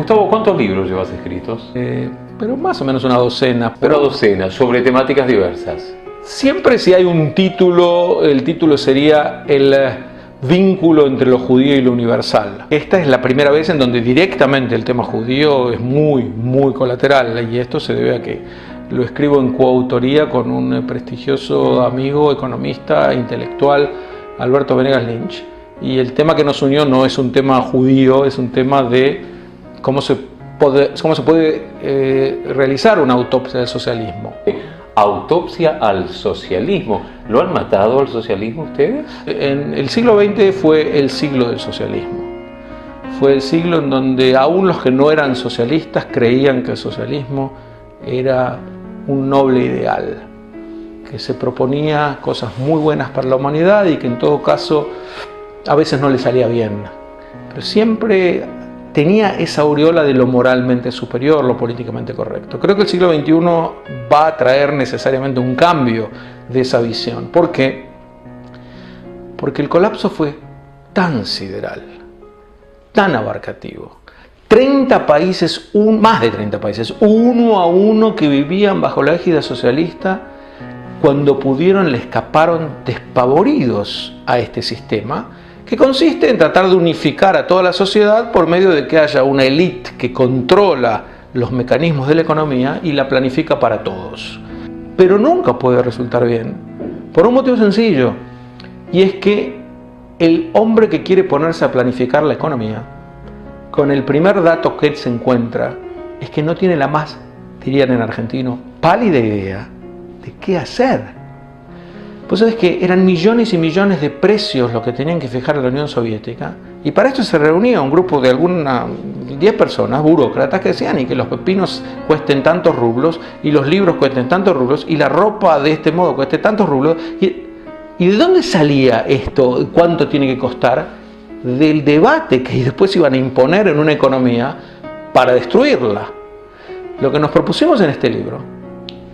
Gustavo, ¿cuántos libros llevas escritos? Pero más o menos una docena. Una docena, sobre temáticas diversas. Siempre si hay un título, el título sería el vínculo entre lo judío y lo universal. Esta es la primera vez en donde directamente el tema judío es muy colateral, y esto se debe a que lo escribo en coautoría con un prestigioso amigo, economista, intelectual, Alberto Venegas Lynch. Y el tema que nos unió no es un tema judío, es un tema de cómo se puede realizar una autopsia del socialismo. Autopsia al socialismo. ¿Lo han matado al socialismo ustedes? En el siglo XX fue el siglo del socialismo. Fue el siglo en donde aún los que no eran socialistas creían que el socialismo era un noble ideal, que se proponía cosas muy buenas para la humanidad y que en todo caso a veces no le salía bien, pero siempre tenía esa aureola de lo moralmente superior, lo políticamente correcto. Creo que el siglo XXI va a traer necesariamente un cambio de esa visión. ¿Por qué? Porque el colapso fue tan sideral, tan abarcativo. 30 países, más de 30 países, uno a uno, que vivían bajo la égida socialista, cuando pudieron le escaparon despavoridos a este sistema, que consiste en tratar de unificar a toda la sociedad por medio de que haya una élite que controla los mecanismos de la economía y la planifica para todos. Pero nunca puede resultar bien, por un motivo sencillo, y es que el hombre que quiere ponerse a planificar la economía, con el primer dato que se encuentra, es que no tiene la más, dirían en argentino, pálida idea de qué hacer. Pues sabes que eran millones y millones de precios los que tenían que fijar la Unión Soviética, y para esto se reunía un grupo de 10 personas, burócratas, que decían y que los pepinos cuesten tantos rublos, y los libros cuesten tantos rublos, y la ropa de este modo cueste tantos rublos. ¿Y de dónde salía esto? ¿Cuánto tiene que costar? Del debate que después iban a imponer en una economía para destruirla. Lo que nos propusimos en este libro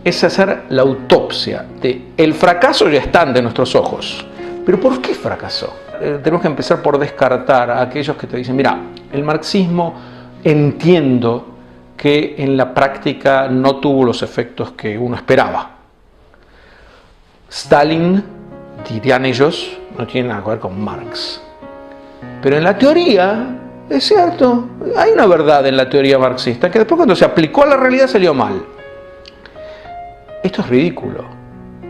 es hacer la autopsia de el fracaso. Ya está ante nuestros ojos, pero ¿por qué fracasó? Tenemos que empezar por descartar a aquellos que te dicen: mira, el marxismo entiendo que en la práctica no tuvo los efectos que uno esperaba. Stalin, dirían ellos, no tiene nada que ver con Marx. Pero en la teoría, es cierto, hay una verdad en la teoría marxista que después, cuando se aplicó a la realidad, salió mal. Esto es ridículo.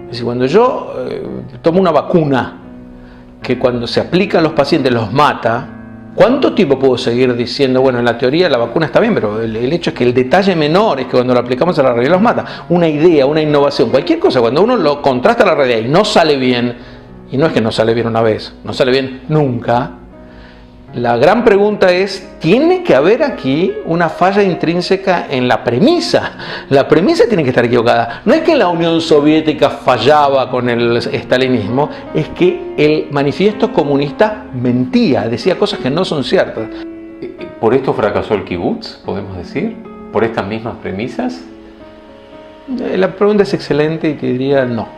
Es decir, cuando yo tomo una vacuna que cuando se aplica a los pacientes los mata, ¿cuánto tiempo puedo seguir diciendo, bueno, en la teoría la vacuna está bien, pero el hecho es que el detalle menor es que cuando lo aplicamos a la realidad los mata? Una idea, una innovación, cualquier cosa, cuando uno lo contrasta a la realidad y no sale bien, y no es que no sale bien una vez, no sale bien nunca, la gran pregunta es: ¿tiene que haber aquí una falla intrínseca en la premisa? La premisa tiene que estar equivocada. No es que la Unión Soviética fallaba con el estalinismo, es que el manifiesto comunista mentía, decía cosas que no son ciertas. ¿Por esto fracasó el kibutz, podemos decir? ¿Por estas mismas premisas? La pregunta es excelente y te diría no.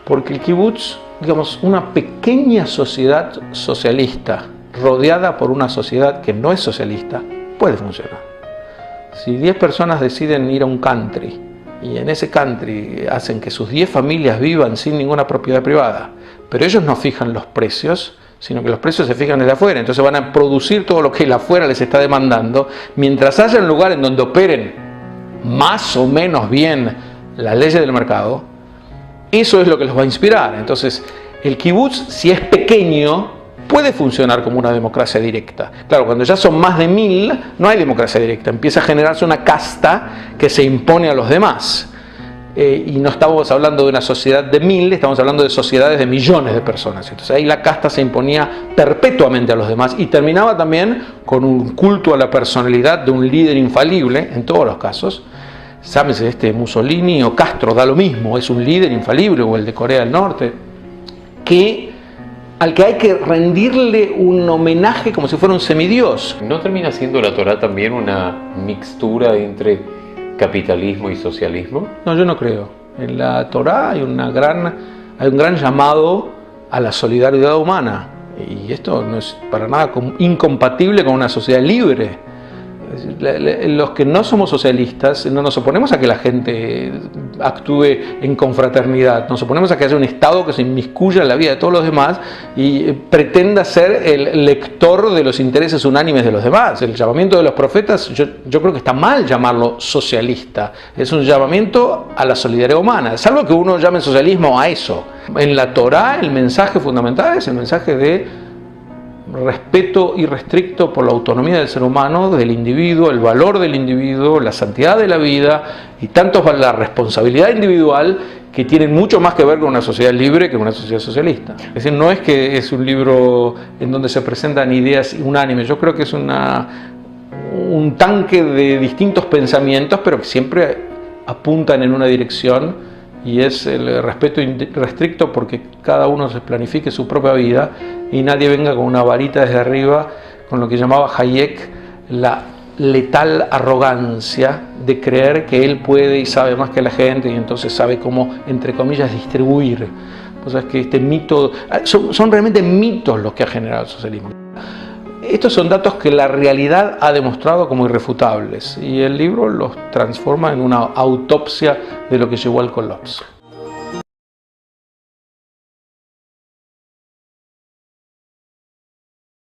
Porque el kibutz, digamos, una pequeña sociedad socialista rodeada por una sociedad que no es socialista, puede funcionar. Si 10 personas deciden ir a un country y en ese country hacen que sus 10 familias vivan sin ninguna propiedad privada, pero ellos no fijan los precios, sino que los precios se fijan desde afuera, entonces van a producir todo lo que el afuera les está demandando, mientras haya un lugar en donde operen más o menos bien las leyes del mercado, eso es lo que los va a inspirar. Entonces, el kibutz, si es pequeño, puede funcionar como una democracia directa. Claro, cuando ya son más de 1000, no hay democracia directa. Empieza a generarse una casta que se impone a los demás. Y no estamos hablando de una sociedad de 1000, estamos hablando de sociedades de millones de personas. Entonces ahí la casta se imponía perpetuamente a los demás y terminaba también con un culto a la personalidad de un líder infalible, en todos los casos. Llámese Mussolini o Castro, da lo mismo, es un líder infalible, o el de Corea del Norte, al que hay que rendirle un homenaje como si fuera un semidios. ¿No termina siendo la Torá también una mixtura entre capitalismo y socialismo? No, yo no creo. En la Torá hay un gran llamado a la solidaridad humana, y esto no es para nada incompatible con una sociedad libre. Los que no somos socialistas no nos oponemos a que la gente actúe en confraternidad, nos oponemos a que haya un Estado que se inmiscuya en la vida de todos los demás y pretenda ser el lector de los intereses unánimes de los demás. El llamamiento de los profetas, yo creo que está mal llamarlo socialista, es un llamamiento a la solidaridad humana, salvo que uno llame socialismo a eso. En la Torá el mensaje fundamental es el mensaje de respeto irrestricto por la autonomía del ser humano, del individuo, el valor del individuo, la santidad de la vida y tanto la responsabilidad individual, que tienen mucho más que ver con una sociedad libre que con una sociedad socialista. Es decir, no es que es un libro en donde se presentan ideas unánimes, yo creo que es un tanque de distintos pensamientos, pero que siempre apuntan en una dirección, y es el respeto irrestricto porque cada uno se planifique su propia vida y nadie venga con una varita desde arriba, con lo que llamaba Hayek la letal arrogancia de creer que él puede y sabe más que la gente y entonces sabe cómo, entre comillas, distribuir. Pues es que este mito, son realmente mitos los que ha generado el socialismo. Estos son datos que la realidad ha demostrado como irrefutables y el libro los transforma en una autopsia de lo que llevó al colapso.